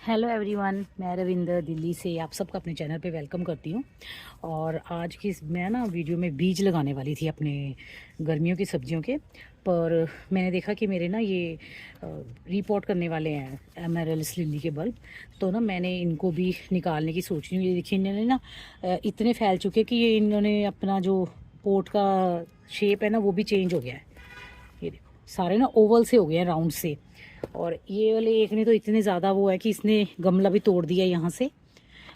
Hello everyone, मैं रविंदर दिल्ली से आप सबका अपने चैनल पे वेलकम करती हूँ। और आज की मैं ना वीडियो में बीज लगाने वाली थी अपने गर्मियों की सब्जियों के। पर मैंने देखा कि मेरे ना ये रिपोर्ट करने वाले हैं एमरल्स लिली के बल्ब। तो ना मैंने इनको भी निकालने की सोच रही हूँ। ये देखिए, इन्होंने ना इतने फैल चुके कि ये इन्होंने अपना जो पोट का शेप है ना वो भी चेंज हो गया है। ये देखो, सारे ना ओवल से हो गए हैं, राउंड से। और ये वाले एक ने तो इतने ज़्यादा वो है कि इसने गमला भी तोड़ दिया यहाँ से।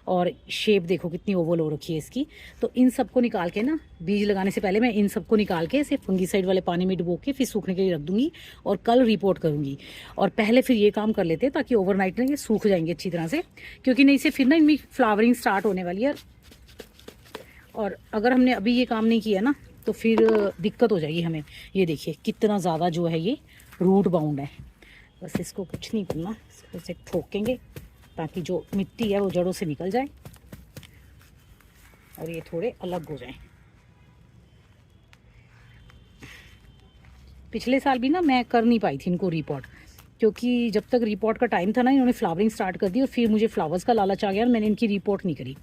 और शेप देखो कितनी ओवल हो रखी है इसकी। तो इन सबको निकाल के ना, बीज लगाने से पहले मैं इन सबको निकाल के सिर्फ फंगीसाइड वाले पानी में डुबो के फिर सूखने के लिए रख दूंगी। और कल रिपोर्ट करूंगी। और पहले फिर ये काम कर लेते हैं ताकि ओवरनाइट ना ये सूख जाएंगे अच्छी तरह से, क्योंकि नहीं से फिर ना इनमें फ्लावरिंग स्टार्ट होने वाली है। और अगर हमने अभी ये काम नहीं किया ना तो फिर दिक्कत हो जाएगी हमें। ये देखिए कितना ज़्यादा जो है ये रूट बाउंड है। बस इसको कुछ नहीं करना, इसको ऐसे ठोकेंगे ताकि जो मिट्टी है वो जड़ों से निकल जाए और ये थोड़े अलग हो जाएं। पिछले साल भी ना मैं कर नहीं पाई थी इनको रिपोर्ट, क्योंकि जब तक रिपोर्ट का टाइम था ना इन्होंने फ्लावरिंग स्टार्ट कर दी और फिर मुझे फ्लावर्स का लालच आ गया और मैंने इनकी रिपोर्ट नहीं करी।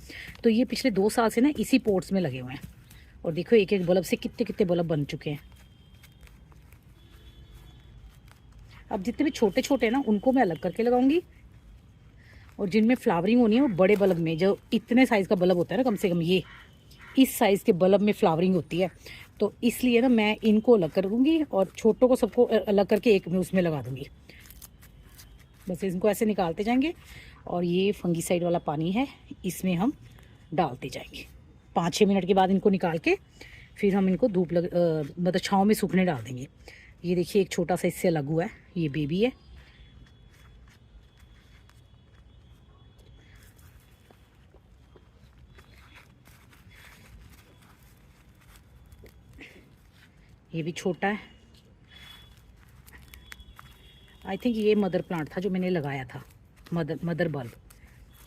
तो ये पिछले 2 साल से ना इसी पोर्ट्स में लगे हुए हैं। और देखो एक एक बल्ब से कितने कितने बल्ब बन चुके हैं। अब जितने भी छोटे छोटे हैं ना उनको मैं अलग करके लगाऊंगी, और जिनमें फ्लावरिंग होनी है वो बड़े बल्ब में, जो इतने साइज़ का बल्ब होता है ना, कम से कम ये इस साइज़ के बल्ब में फ्लावरिंग होती है। तो इसलिए ना मैं इनको अलग कर दूँगी और छोटों को सबको अलग करके एक में उसमें लगा दूँगी। बस इनको ऐसे निकालते जाएंगे। और ये फंगीसाइड वाला पानी है, इसमें हम डालते जाएंगे। 5-6 मिनट के बाद इनको निकाल के फिर हम इनको मतलब छाँव में सूखने डाल देंगे। ये देखिए एक छोटा सा इससे अलग हुआ है, ये बेबी है। ये भी छोटा है। आई थिंक ये मदर प्लांट था जो मैंने लगाया था, मदर बल्ब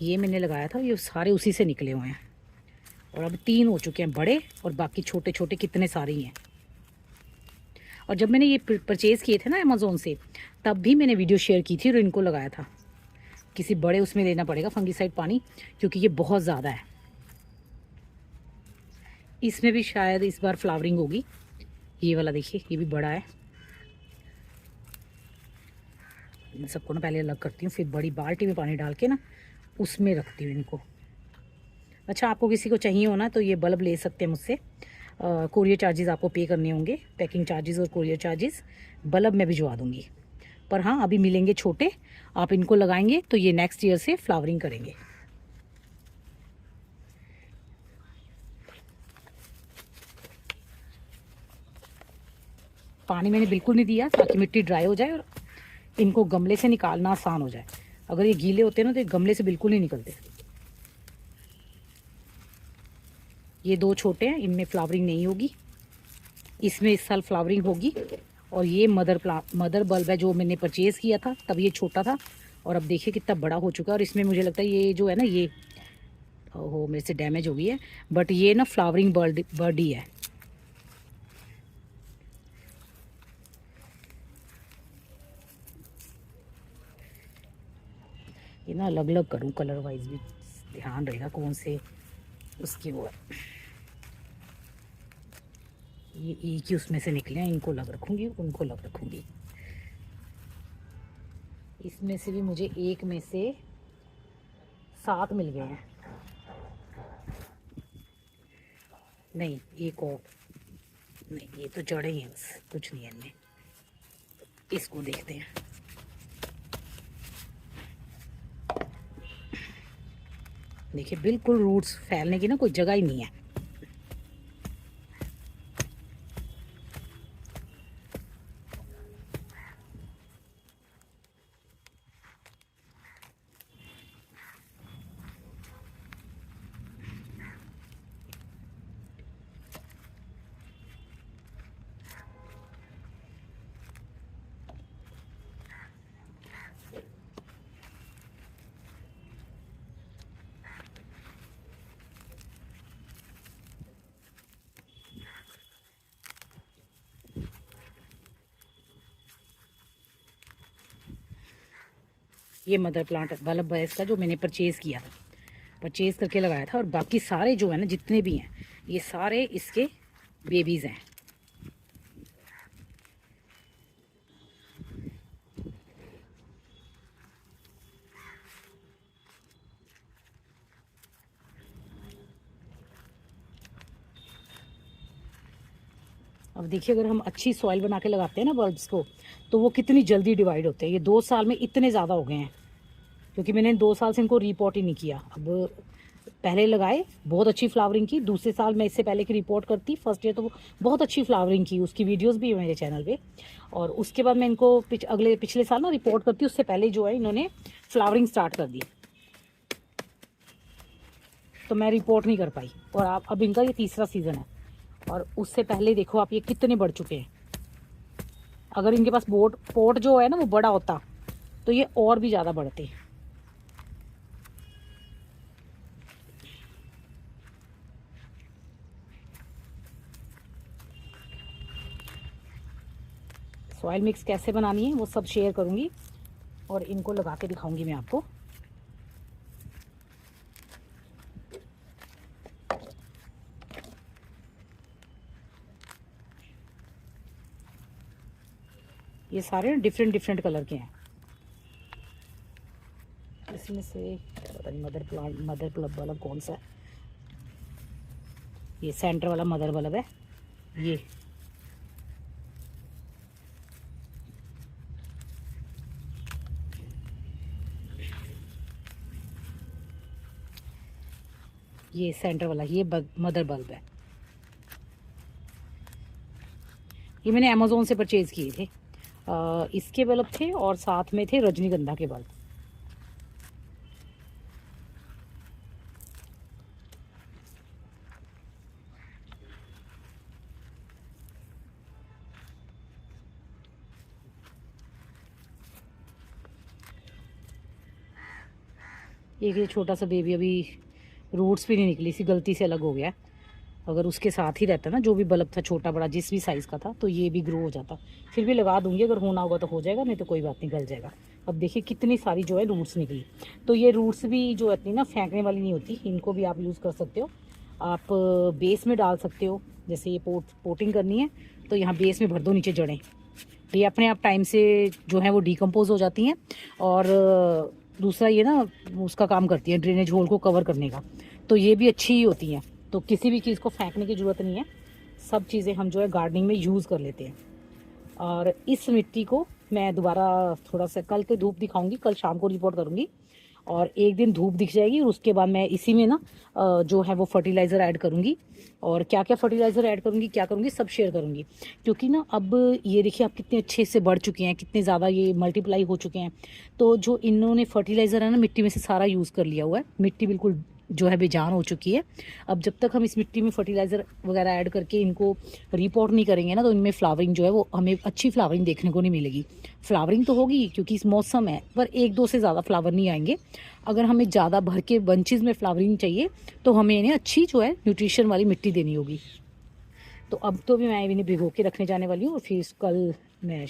ये मैंने लगाया था। ये सारे उसी से निकले हुए हैं। और अब 3 हो चुके हैं बड़े, और बाकी छोटे छोटे कितने सारे ही हैं। और जब मैंने ये परचेज़ किए थे ना अमेज़ोन से, तब भी मैंने वीडियो शेयर की थी और इनको लगाया था। किसी बड़े उसमें लेना पड़ेगा फंगीसाइड पानी, क्योंकि ये बहुत ज़्यादा है। इसमें भी शायद इस बार फ्लावरिंग होगी। ये वाला देखिए, ये भी बड़ा है। मैं सबको ना पहले अलग करती हूँ, फिर बड़ी बाल्टी में पानी डाल के ना उसमें रखती हूँ इनको। अच्छा, आपको किसी को चाहिए हो ना तो ये बल्ब ले सकते हैं मुझसे। कोरियर चार्जेस आपको पे करने होंगे, पैकिंग चार्जेस और कोरियर चार्जेस। बल्ब मैं भिजवा दूँगी। पर हाँ, अभी मिलेंगे छोटे। आप इनको लगाएंगे तो ये नेक्स्ट ईयर से फ्लावरिंग करेंगे। पानी मैंने बिल्कुल नहीं दिया ताकि मिट्टी ड्राई हो जाए और इनको गमले से निकालना आसान हो जाए। अगर ये गीले होते ना तो ये गमले से बिल्कुल नहीं निकलते। ये 2 छोटे हैं, इनमें फ्लावरिंग नहीं होगी। इसमें इस साल फ्लावरिंग होगी। और ये मदर बल्ब है जो मैंने परचेज़ किया था, तब ये छोटा था। और अब देखिए कितना बड़ा हो चुका है। और इसमें मुझे लगता है ये जो है ना, ये हो मेरे से डैमेज हो गई है, बट ये ना फ्लावरिंग बर्ड ही है। ये ना अलग अलग करूँ कलर वाइज भी, ध्यान रहेगा कौन से उसकी वो है। ये एक ही उसमें से निकले हैं, इनको अलग रखूँगी, उनको अलग रखूँगी। इसमें से भी मुझे एक में से 7 मिल गए हैं। नहीं, एक और नहीं, ये तो जड़े ही हैं, बस कुछ नहीं है इनमें। इसको देखते हैं। देखिए बिल्कुल रूट्स फैलने की ना कोई जगह ही नहीं है। ये मदर प्लांट बल्ब है इसका, जो मैंने परचेज़ किया था, परचेज़ करके लगाया था। और बाकी सारे जो है ना, जितने भी हैं, ये सारे इसके बेबीज़ हैं। अब देखिए, अगर हम अच्छी सॉइल बना के लगाते हैं ना बल्ब्स को, तो वो कितनी जल्दी डिवाइड होते हैं। ये 2 साल में इतने ज़्यादा हो गए हैं, क्योंकि मैंने 2 साल से इनको रिपोर्ट ही नहीं किया। अब पहले लगाए, बहुत अच्छी फ्लावरिंग की। दूसरे साल मैं इससे पहले की रिपोर्ट करती, फर्स्ट ईयर तो वो बहुत अच्छी फ्लावरिंग की, उसकी वीडियोस भी है मेरे चैनल पे। और उसके बाद मैं इनको पिछले साल ना रिपोर्ट करती, उससे पहले जो है इन्होंने फ्लावरिंग स्टार्ट कर दी, तो मैं रिपोर्ट नहीं कर पाई। और आप अब इनका ये तीसरा सीज़न है, और उससे पहले देखो आप ये कितने बढ़ चुके हैं। अगर इनके पास पोट जो है ना वो बड़ा होता, तो ये और भी ज़्यादा बढ़ते। सॉइल मिक्स कैसे बनानी है वो सब शेयर करूँगी, और इनको लगा के दिखाऊंगी मैं आपको। ये सारे डिफरेंट डिफरेंट कलर के हैं। इसमें से पता नहीं मदर बल्ब कौन सा है। ये सेंटर वाला मदर बल्ब है। ये सेंटर वाला ये मदर बल्ब है। ये मैंने अमेज़ोन से परचेज़ किए थे। इसके बल्ब थे, और साथ में थे रजनीगंधा के बल्ब। एक ये छोटा सा बेबी अभी रूट्स भी नहीं निकली, सी गलती से अलग हो गया। अगर उसके साथ ही रहता ना, जो भी बल्ब था छोटा बड़ा जिस भी साइज़ का था, तो ये भी ग्रो हो जाता। फिर भी लगा दूंगी, अगर होना होगा तो हो जाएगा, नहीं तो कोई बात नहीं, गल जाएगा। अब देखिए कितनी सारी जो है रूट्स निकली। तो ये रूट्स भी जो इतनी ना फेंकने वाली नहीं होती, इनको भी आप यूज़ कर सकते हो। आप बेस में डाल सकते हो, जैसे ये पोटिंग करनी है तो यहाँ बेस में भर दो नीचे जड़ें, ये अपने आप टाइम से जो है वो डिकम्पोज हो जाती हैं। और दूसरा ये ना उसका काम करती है ड्रेनेज होल को कवर करने का, तो ये भी अच्छी ही होती हैं। तो किसी भी चीज़ को फेंकने की ज़रूरत नहीं है, सब चीज़ें हम जो है गार्डनिंग में यूज़ कर लेते हैं। और इस मिट्टी को मैं दोबारा थोड़ा सा कल के धूप दिखाऊंगी, कल शाम को रिपोर्ट करूंगी, और एक दिन धूप दिख जाएगी, और उसके बाद मैं इसी में ना जो है वो फर्टिलाइज़र ऐड करूंगी। और क्या क्या फर्टिलाइज़र ऐड करूंगी, क्या करूंगी, सब शेयर करूंगी। क्योंकि ना अब ये देखिए आप कितने अच्छे से बढ़ चुके हैं, कितने ज़्यादा ये मल्टीप्लाई हो चुके हैं। तो जो इन्होंने फर्टिलाइज़र है ना मिट्टी में से सारा यूज़ कर लिया हुआ है, मिट्टी बिल्कुल जो है बेजान हो चुकी है। अब जब तक हम इस मिट्टी में फर्टिलाइज़र वगैरह ऐड करके इनको रिपोर्ट नहीं करेंगे ना, तो इनमें फ्लावरिंग जो है वो हमें अच्छी फ्लावरिंग देखने को नहीं मिलेगी। फ्लावरिंग तो होगी क्योंकि इस मौसम है, पर 1-2 से ज़्यादा फ्लावर नहीं आएंगे। अगर हमें ज़्यादा भर के बंचेस में फ्लावरिंग चाहिए, तो हमें इन्हें अच्छी जो है न्यूट्रिशन वाली मिट्टी देनी होगी। तो अब तो भी मैं इन्हें भिगो के रखने जाने वाली हूँ, और फिर कल मैं